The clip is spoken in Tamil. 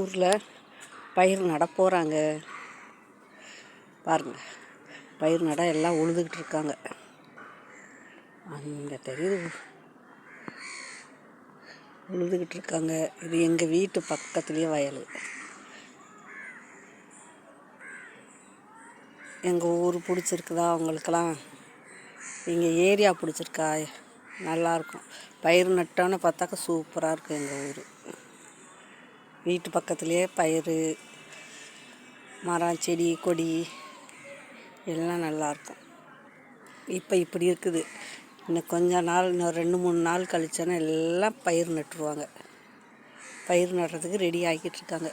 ஊரில் பயிர் நட போகிறாங்க. பாருங்கள், பயிர் நட எல்லாம் உழுதுகிட்டு இருக்காங்க. அங்கே தெரியுது, உழுதுகிட்டு இருக்காங்க. இது எங்கள் வீட்டு பக்கத்துலேயே வயல். எங்கள் ஊர் பிடிச்சிருக்குதா அவங்களுக்கெல்லாம்? எங்கள் ஏரியா பிடிச்சிருக்கா? நல்லாயிருக்கும். பயிர் நட்டோன்னு பார்த்தாக்கா சூப்பராக இருக்கும். எங்கள் ஊர் வீட்டு பக்கத்துலேயே பயிர், மரம், செடி, கொடி எல்லாம் நல்லாயிருக்கும். இப்போ இப்படி இருக்குது. இன்னும் கொஞ்ச நாள், இன்னும் 2-3 நாள் கழிச்சோன்னா எல்லாம் பயிர் நட்டுருவாங்க. பயிர் நடுறதுக்கு ரெடி ஆகிட்டு இருக்காங்க.